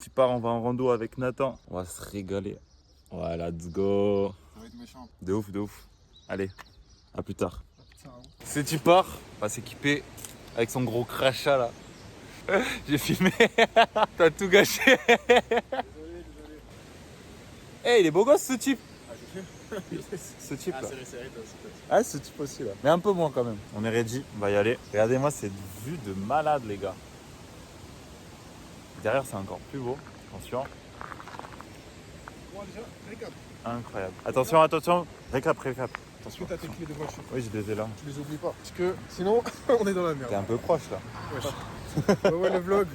Tu pars, on va en rando avec Nathan. On va se régaler. Ouais, let's go. Ça va être méchant. De ouf, de ouf. Allez, à plus tard. Ciao. Si tu pars, on va s'équiper avec son gros crachat là. J'ai filmé. T'as tout gâché. Désolé. Hey, il est beau gosse ce type. Ah, j'ai fait. Ce type là. C'est serré, toi aussi. Ah, ce type aussi là. Mais un peu moins quand même. On est ready, on va y aller. Regardez-moi cette vue de malade les gars. Derrière c'est encore plus beau. Attention. Bon, déjà, récap. Incroyable. Attention, attention. Récap. Est-ce que Attention. t'as tes clés de voiture? Oui, je les ai là. Tu les oublies pas. Parce que sinon, on est dans la T'es merde. un peu proche là. Ouais, le vlog.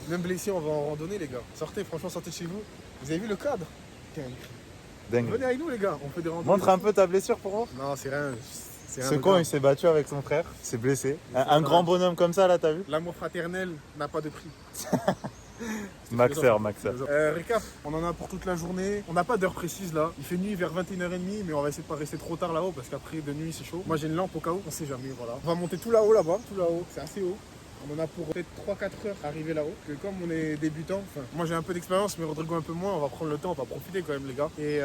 Même blessé, on va en randonnée, les gars. Sortez, franchement, sortez chez vous. Vous avez vu le cadre? Dingue. Venez avec nous, les gars. On fait des randonnées. Montre un peu ta blessure pour voir. Non, c'est rien. C'est rien Ce de con, grave. il s'est battu avec son frère, il s'est blessé. Mais ça Un va. grand bonhomme comme ça là, t'as vu? L'amour fraternel n'a pas de prix. Maxeur. Récap, on en a pour toute la journée. On n'a pas d'heure précise là. Il fait nuit vers 21h30, mais on va essayer de pas rester trop tard là-haut parce qu'après de nuit c'est chaud. Moi j'ai une lampe au cas où, on sait jamais. Voilà. On va monter tout là-haut là-bas, tout là-haut. C'est assez haut. On en a pour peut-être 3-4 heures à arriver là-haut. Parce que comme on est débutant, moi j'ai un peu d'expérience, mais Rodrigo un peu moins. On va prendre le temps, on va profiter quand même les gars. Et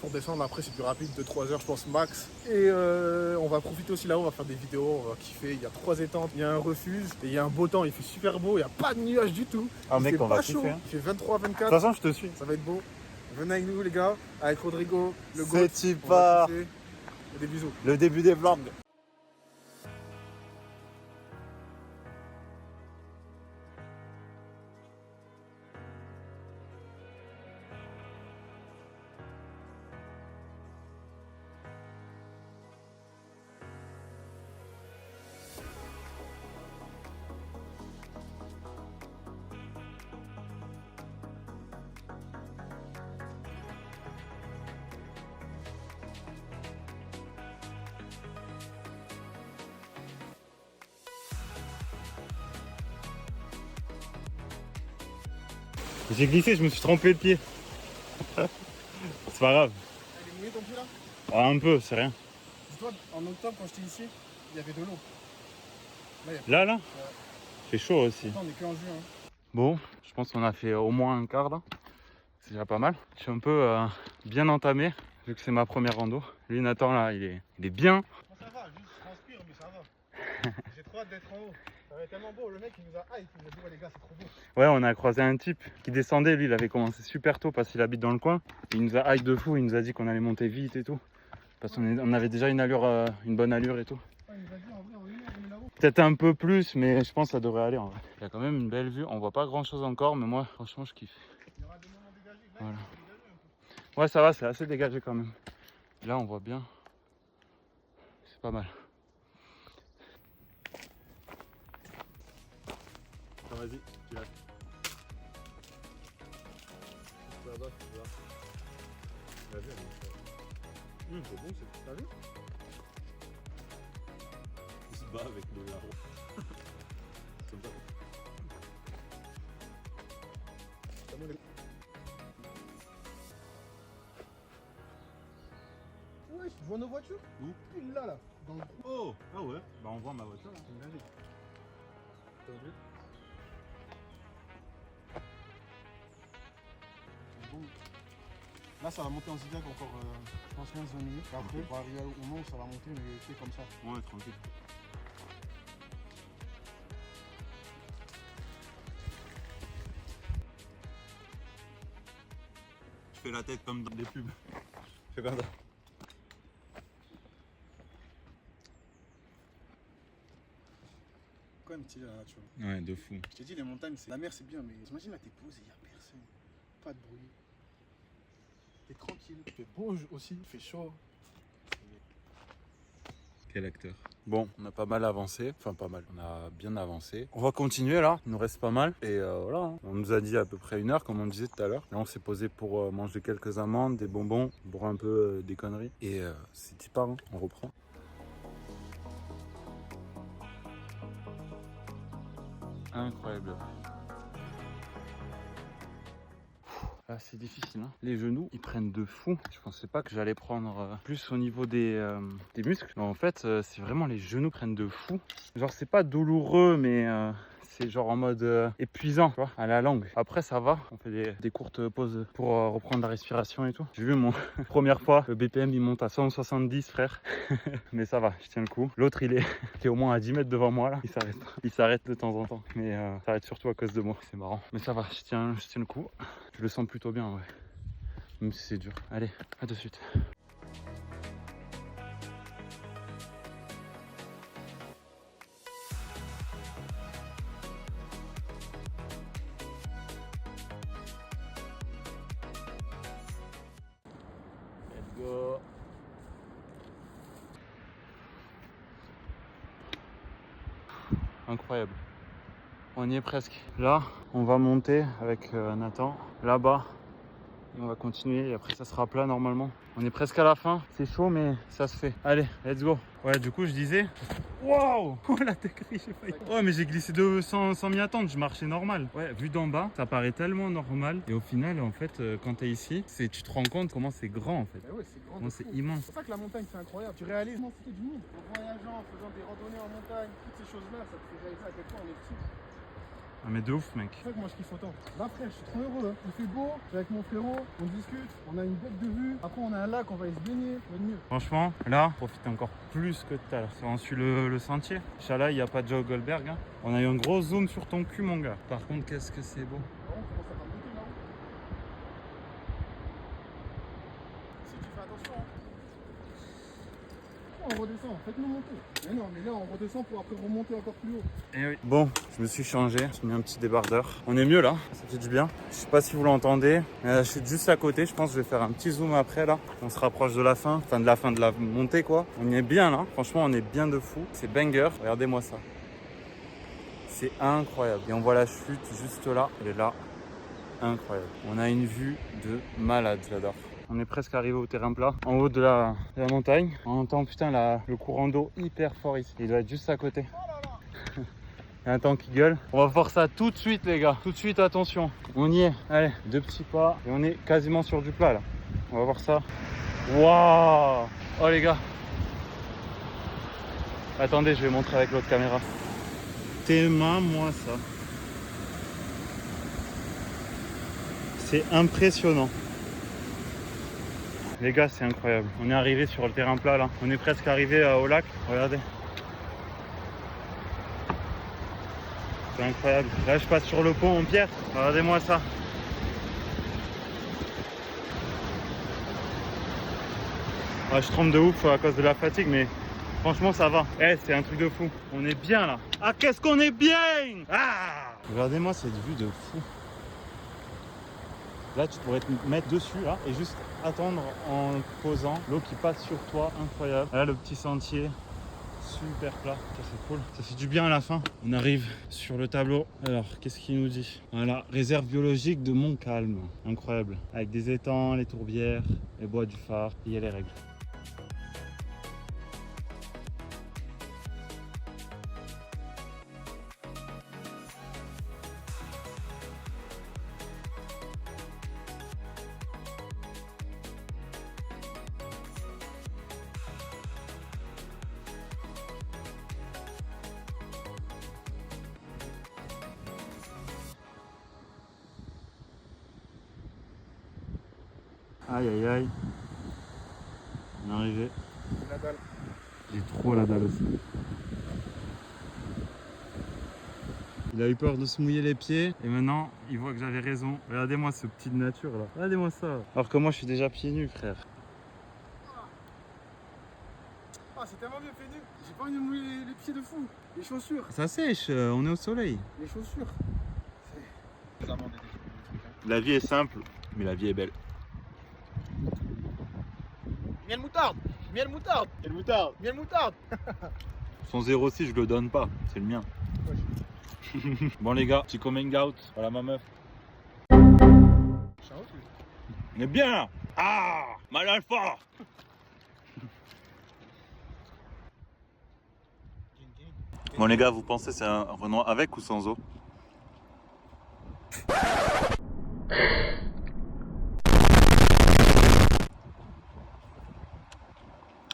pour descendre après c'est plus rapide, 2-3 heures je pense max. Et on va profiter aussi là-haut, on va faire des vidéos, on va kiffer. Il y a 3 étangs, il y a un refuge, et il y a un beau temps, il fait super beau, il n'y a pas de nuages du tout. Ah Il mec, fait on va pas kiffer. chaud. Hein. Il fait 23-24. De toute façon, je te suis. Ça va être beau. Venez avec nous les gars, avec Rodrigo, le goat. C'est type On va kiffer. Et des bisous. le début des vlogs. J'ai glissé, je me suis trompé de pied. C'est pas grave. Elle est mouillée ton pied là? Ah, un peu, c'est rien. Dis-toi, en octobre quand j'étais ici, il y avait de l'eau. Là, il y a plus. Là, fait chaud aussi. Attends, on est qu'en juin. Bon, je pense qu'on a fait au moins un quart là. C'est déjà pas mal. Je suis un peu bien entamé, vu que c'est ma première rando. Lui, Nathan, là, il est bien. Bon, ça va, juste je transpire, mais ça va. J'ai trop hâte d'être en haut. Ça va être tellement beau. Le mec, il nous a hype. Il nous a dit, ouais, les gars, c'est trop beau. Ouais, on a croisé un type qui descendait. Lui, il avait commencé super tôt parce qu'il habite dans le coin. Il nous a hype de fou. Il nous a dit qu'on allait monter vite et tout. Parce qu'on avait déjà une allure, une bonne allure et tout. Ouais, il nous a dit, en vrai, en une heure, on est là-haut. Peut-être un peu plus, mais je pense que ça devrait aller en vrai. Il y a quand même une belle vue. On voit pas grand chose encore, mais moi, franchement, je kiffe. Il y aura des moments dégagés. Là, Voilà. il faut dégager un peu. Ouais, ça va, c'est assez dégagé quand même. Là, on voit bien. C'est pas mal. Vas-y, tu lâches. Là-bas, tu vois. Tu l'as vu, c'est bon, c'est. T'as vu? Il se bat avec le larron. Comme ça. Comment les... Ouais, je vois nos voitures. Où? Une là, dans le trou. Oh! Ah ouais? Bah, on voit ma voiture là. T'as vu? C'est bon. Là, ça va monter en zigzag encore, je pense, 15-20 minutes. Et après, pour arriver au moment où ça va monter, mais c'est comme ça. Ouais, tranquille. Je fais la tête comme dans des pubs. Je fais comme ça. Quand même stylé la nature. Ouais, de fou. Je t'ai dit, les montagnes, la mer c'est bien, mais imagine là, t'es posé, il n'y a personne. Pas de bruit. T'es tranquille. Il fait beau aussi, il fait chaud. Quel acteur. Bon, on a pas mal avancé. Enfin, pas mal. On a bien avancé. On va continuer là. Il nous reste pas mal. Et voilà. Hein. On nous a dit à peu près 1 heure, comme on disait tout à l'heure. Là, on s'est posé pour manger quelques amandes, des bonbons, boire un peu des conneries. Et c'est type hein. On reprend. Incroyable. Là, c'est difficile. Hein. Les genoux, ils prennent de fou. Je pensais pas que j'allais prendre plus au niveau des muscles. Mais en fait, c'est vraiment les genoux prennent de fou. Genre, c'est pas douloureux, mais c'est genre en mode épuisant, tu vois, à la langue. Après, ça va. On fait des courtes pauses pour reprendre la respiration et tout. J'ai vu mon première fois, le BPM il monte à 170, frère. Mais ça va, je tiens le coup. L'autre, il est au moins à 10 mètres devant moi là. Il s'arrête de temps en temps. Mais ça s'arrête surtout à cause de moi. C'est marrant. Mais ça va, je tiens le coup. Je le sens plutôt bien, ouais. Même si c'est dur. Allez, à de suite. Let's go. Incroyable. On y est presque. Là, on va monter avec Nathan là-bas. Et on va continuer et après ça sera plat normalement. On est presque à la fin. C'est chaud mais ça se fait. Allez, let's go. Ouais, du coup je disais... Waouh. Oh la tecrie, j'ai failli... Ouais, mais j'ai glissé sans m'y attendre, je marchais normal. Ouais, vu d'en bas, ça paraît tellement normal. Et au final, en fait, quand t'es ici, tu te rends compte comment c'est grand en fait. Bah ouais, c'est grand. Comment c'est immense. C'est pour ça que la montagne c'est incroyable. Tu réalises l'immensité du monde. En voyageant, en faisant des randonnées en montagne, toutes ces choses-là, ça te fait réaliser à quel point on est petit. Ah mais de ouf mec. C'est ça que moi je kiffe autant. Là frère, je suis trop heureux. Il fait beau, je suis avec mon frérot, on discute, on a une bête de vue. Après on a un lac, on va y se baigner, ça va être mieux. Franchement, là, profite encore plus que tout à l'heure. On suit le sentier. Inch'Allah, il n'y a pas de Joe Goldberg. Hein. On a eu un gros zoom sur ton cul, mon gars. Par contre, qu'est-ce que c'est beau. Par contre, on commence à monter là-haut. Si tu fais attention. Hein. On redescend, faites-nous monter. Mais non, mais là on redescend pour après remonter encore plus haut. Et oui. Bon, je me suis changé, j'ai mis un petit débardeur. On est mieux là, ça fait du bien. Je sais pas si vous l'entendez, mais je suis juste à côté. Je pense que je vais faire un petit zoom après là. On se rapproche de la fin, de la montée quoi. On y est bien là, franchement on est bien de fou. C'est banger, regardez-moi ça. C'est incroyable. Et on voit la chute juste là, elle est là. Incroyable. On a une vue de malade, j'adore. On est presque arrivé au terrain plat, en haut de la montagne. On entend putain le courant d'eau hyper fort ici. Il doit être juste à côté. Il y a un temps qui gueule. On va voir ça tout de suite les gars. Tout de suite, attention. On y est. Allez, 2 petits pas. Et on est quasiment sur du plat là. On va voir ça. Waouh. Oh les gars. Attendez, je vais montrer avec l'autre caméra. Moi ça. C'est impressionnant. Les gars, c'est incroyable. On est arrivé sur le terrain plat là. On est presque arrivé au lac. Regardez. C'est incroyable. Là, je passe sur le pont en pierre. Regardez-moi ça. Ah, je tremble de ouf à cause de la fatigue, mais franchement, ça va. Eh, c'est un truc de fou. On est bien là. Ah, qu'est-ce qu'on est bien! Ah! Regardez-moi cette vue de fou. Là, tu pourrais te mettre dessus là et juste attendre en posant l'eau qui passe sur toi. Incroyable. Là, le petit sentier. Super plat, ça c'est cool. Ça fait du bien à la fin. On arrive sur le tableau. Alors, qu'est-ce qu'il nous dit? Voilà, réserve biologique de Montcalm. Incroyable. Avec des étangs, les tourbières, les bois du phare. Il y a les règles. Aïe aïe aïe. On est arrivé. La dalle. J'ai trop la dalle aussi. Il a eu peur de se mouiller les pieds et maintenant il voit que j'avais raison. Regardez-moi ce petit de nature là. Regardez-moi ça. Alors que moi je suis déjà pieds nus frère. Ah, c'est tellement bien fait nu. J'ai pas envie de mouiller les pieds de fou. Les chaussures. Ça sèche, on est au soleil. Les chaussures. La vie est simple, mais la vie est belle. Miel moutarde. Miel moutarde. Miel moutarde. Miel moutarde. Son 06 je le donne pas, c'est le mien. Bon les gars, petit coming out. Voilà ma meuf. On est bien là. Ah, mal alpha. Bon les gars, vous pensez c'est un Renoir avec ou sans eau?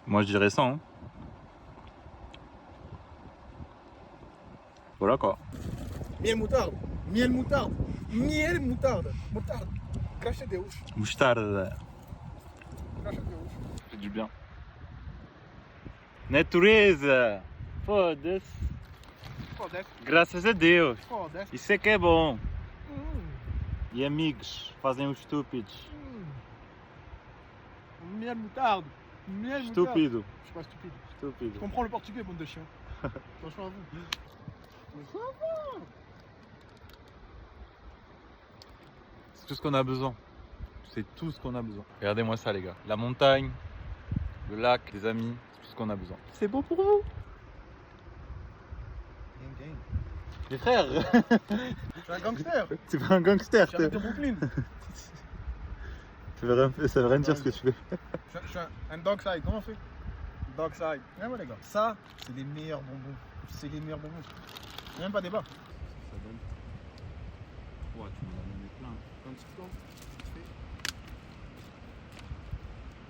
Moi je dirais sans. Hein. Voilà quoi. Miel moutarde. Miel moutarde. Miel moutarde. Moutarde. Cachet des ouches. Moutarde. Cachet des ouches. Ça fait du bien. Natureza. Foda-se. Foda-se. Graças a Deus. Foda-se. Isso é que é bom. E amigos fazem os estúpidos. Miel moutarde. Miel moutarde. Estúpido. Je suis pas stupide. Je Estúpido. comprends le portugais, bande de chiens. Attention à vous. C'est tout ce qu'on a besoin. C'est tout ce qu'on a besoin. Regardez-moi ça les gars. La montagne, le lac, les amis, c'est tout ce qu'on a besoin. C'est beau pour vous. Les frères. Je suis un gangster. Tu es un gangster. J'arrive de Brooklyn. Ça veut rien dire ce que tu fais. Je suis un dog side. Comment on fait? Dog side. Viens moi les gars. Ça, c'est les meilleurs bonbons. C'est les meilleurs bonbons. Il n'y a même pas débat. Ça donne. Ouais, tu m'en as donné plein. Un petit temps, vite fait.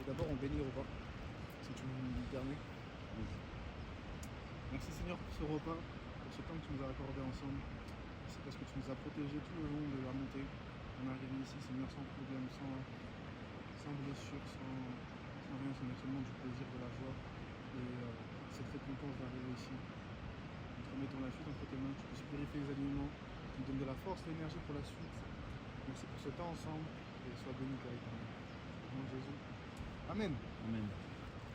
Et d'abord, on bénit le repas, si tu me permets. Merci Seigneur pour ce repas, pour ce temps que tu nous as accordé ensemble. C'est parce que tu nous as protégés tout le long de la montée. On est arrivé ici, Seigneur, sans problème, sans blessure, sans rien, Seigneur, seulement du plaisir, de la joie. Et cette récompense d'arriver ici. Nous te remettons la suite entre tes mains, que tu puisses purifier les aliments, tu nous donnes de la force, de l'énergie pour la suite. Merci pour ce temps ensemble et sois béni Père éternel. Au nom de Jésus. Amen. Amen.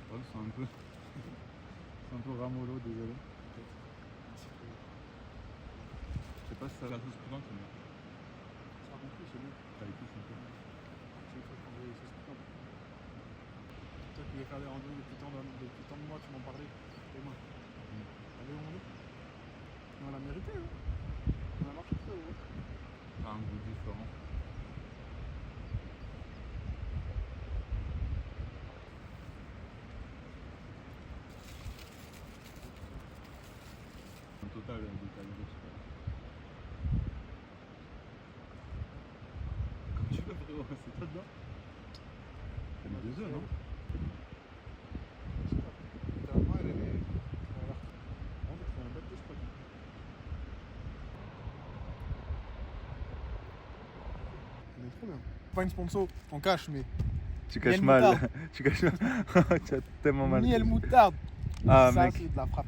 Ouais, c'est un peu. C'est un peu ramolo, désolé. Merci frère. Je sais pas si ça va tout ce temps, mais. Ça a compris, c'est bon. T'as écouté un peu. C'est une fois qu'on veut ce sport. Toi qui veux faire des randonnées depuis tant de mois, tu m'en parlais. Et moi. T'avais demandé. On l'a mérité, hein. On a marché très haut. T'as un goût différent. En total, des calories, comme tu veux, frérot, c'est toi dedans. T'as mis 2 œufs, non? Littéralement, elle est. On va faire un bête de spot. Elle est trop bien. Pas une sponsor, on cache, mais. Tu caches caches mal. mal. Tu caches mal. Tu as tellement mal. Miel moutarde. Ah, Ça, mec, c'est de la frappe.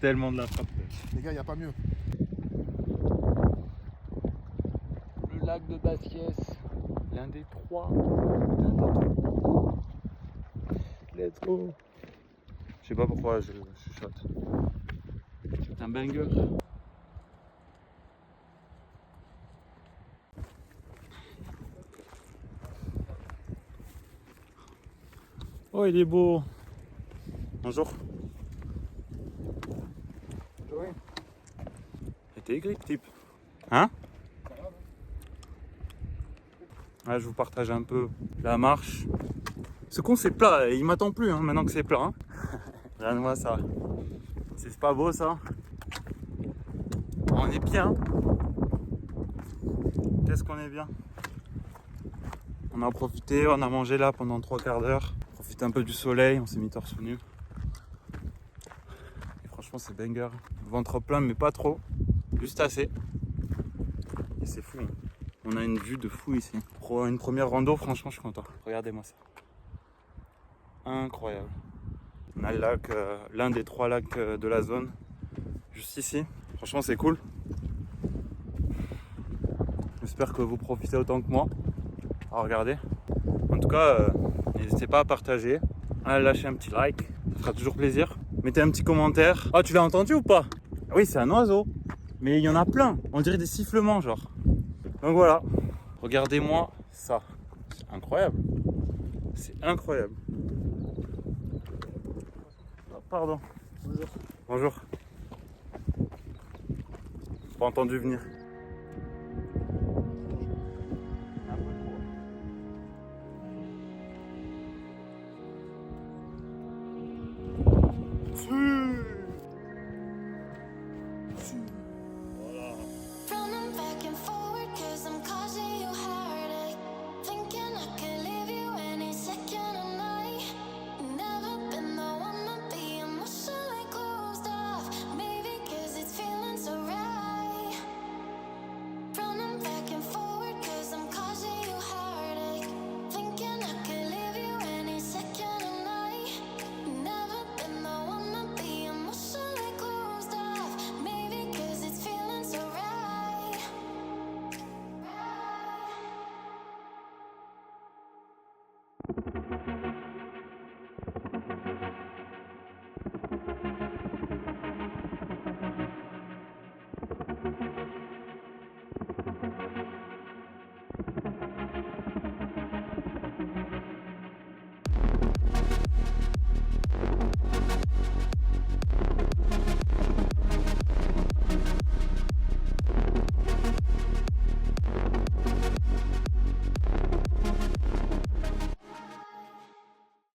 tellement de la frappe. Les gars, il n'y a pas mieux. Le lac de Bassiès, l'un des 3. Let's go. Je sais pas pourquoi je chuchote. C'est un banger. Oh, il est beau. Bonjour. Joey. Et t'es aigri, type. Hein? Ouais, je vous partage un peu la marche. Ce con c'est plat, il m'attend plus hein, maintenant que c'est plat. Hein. Regarde-moi ça. C'est pas beau ça? On est bien. Qu'est-ce qu'on est bien. On a profité, on a mangé là pendant 3 quarts d'heure. Profité un peu du soleil, on s'est mis torse nu. Et franchement c'est banger. Ventre plein mais pas trop. Juste assez. Et c'est fou. Hein. On a une vue de fou ici. Pour une première rando, franchement je suis content. Regardez-moi ça. Incroyable. On a le lac, l'un des 3 lacs de la zone, juste ici. Franchement, c'est cool. J'espère que vous profitez autant que moi à regarder. En tout cas, n'hésitez pas à partager, à lâcher un petit like, ça fera toujours plaisir. Mettez un petit commentaire. Ah, tu l'as entendu ou pas? Oui, c'est un oiseau, mais il y en a plein. On dirait des sifflements, genre. Donc voilà, regardez-moi ça. C'est incroyable. C'est incroyable. Pardon. Bonjour. Bonjour. Pas entendu venir. Running back and forward 'cause I'm causing you heartache. Thinking I could leave you any second of night. Never been the one to be emotionally closed off. Maybe 'cause it's feeling so right.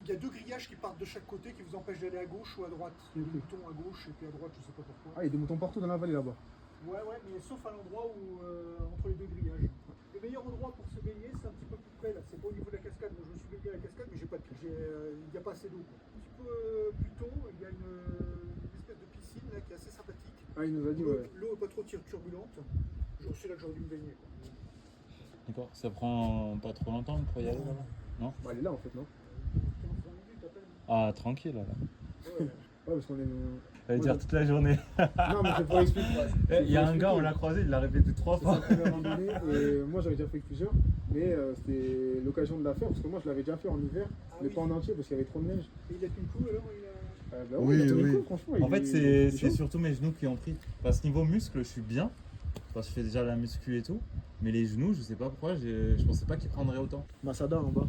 Il y a deux grillages qui partent de chaque côté qui vous empêchent d'aller à gauche ou à droite. Il y a des moutons à gauche et puis à droite, je sais pas pourquoi. Ah, il y a des moutons partout dans la vallée là-bas. Ouais, mais sauf à l'endroit où entre les deux grillages. Le meilleur endroit pour se baigner, c'est un petit peu plus près là. C'est pas au niveau de la cascade. Moi, je me suis baigné à la cascade, mais j'ai pas de il n'y a pas assez d'eau. Un petit peu plus tôt, il y a une espèce de piscine là qui est assez sympathique. Ah, il nous a dit, ouais. L'eau est pas trop turbulente. C'est là que j'aurais dû me baigner. Quoi. D'accord, ça prend pas trop longtemps pour y aller là-bas? Non? Bah, elle est là en fait, non? 15-20 minutes à peine. Ah, tranquille là. Ouais, parce qu'on est. Ça veut Moi, dire je- toute la journée. Non, mais c'est pour expliquer. Il y a un gars, on l'a croisé, il l'a répété 3 C'est fois. sa première randonnée et moi j'avais déjà fait plusieurs, mais c'était l'occasion de la faire parce que moi je l'avais déjà fait en hiver, mais oui. pas en entier parce qu'il y avait trop de neige. Et il a tenu le coup alors Bah Oui, il a tenu oui. le coup, franchement. En il fait, est c'est chaud. surtout mes genoux qui ont pris. Parce que niveau muscle, je suis bien. Parce que je fais déjà la muscu et tout. Mais les genoux, je sais pas pourquoi, je pensais pas qu'ils prendraient autant. Masada en bas.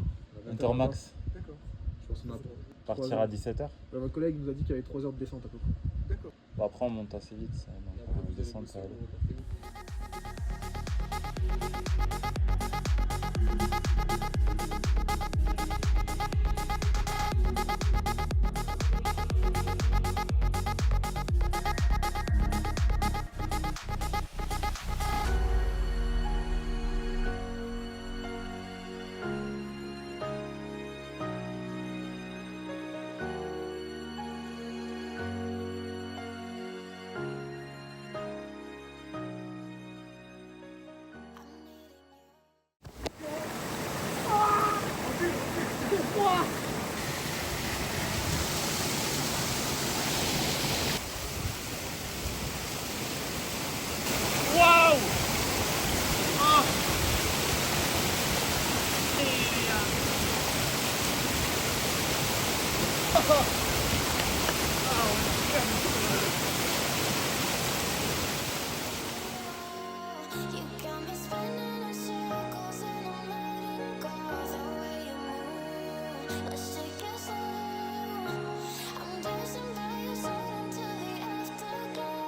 Intermax, D'accord. Je pense qu'on a. partir à 17h. Bah, votre collègue nous a dit qu'il y avait 3 heures de descente à peu près. D'accord. Bon, après, on monte assez vite. Ça, donc, on descend, ça va aller. You got me spinning in circles and I'm letting go the way you move. Let's take it slow. I'm dancing by your side until the afterglow.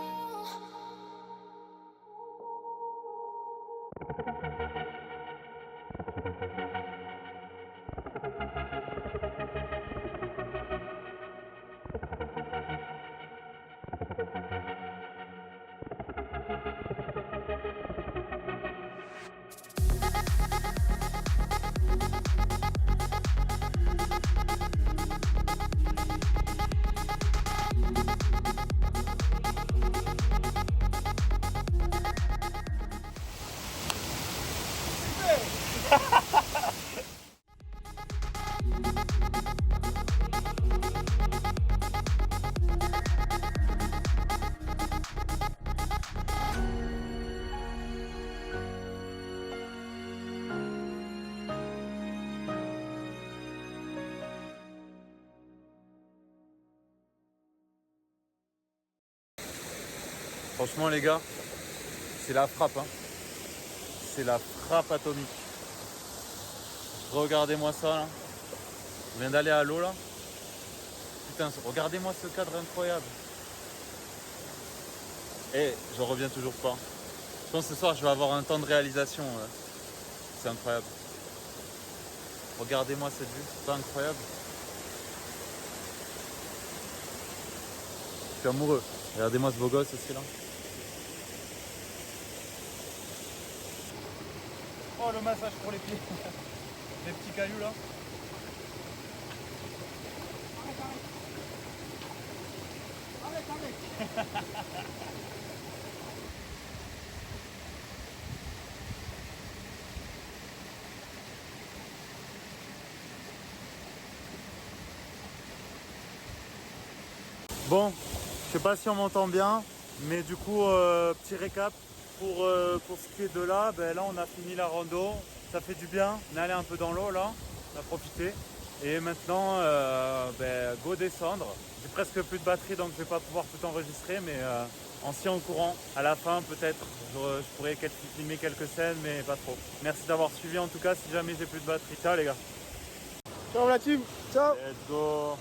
Franchement, les gars, c'est la frappe. Hein. C'est la frappe atomique. Regardez-moi ça là. Je viens d'aller à l'eau là. Putain, regardez-moi ce cadre incroyable. Et je reviens toujours pas. Je pense que ce soir je vais avoir un temps de réalisation. C'est incroyable. Regardez-moi cette vue, c'est pas incroyable. Je suis amoureux. Regardez-moi ce beau gosse aussi là. Oh le massage pour les pieds. Les petits cailloux là. Bon, je sais pas si on m'entend bien, mais du coup, petit récap pour ce qui est de là. Ben là, on a fini la rando, ça fait du bien. On est allé un peu dans l'eau là. on a profité. Et maintenant, go descendre. J'ai presque plus de batterie donc je vais pas pouvoir tout enregistrer, mais en si en courant. À la fin peut-être, je pourrais filmer quelques scènes, mais pas trop. Merci d'avoir suivi en tout cas si jamais j'ai plus de batterie. Ciao les gars. Ciao la team, ciao. Let's go.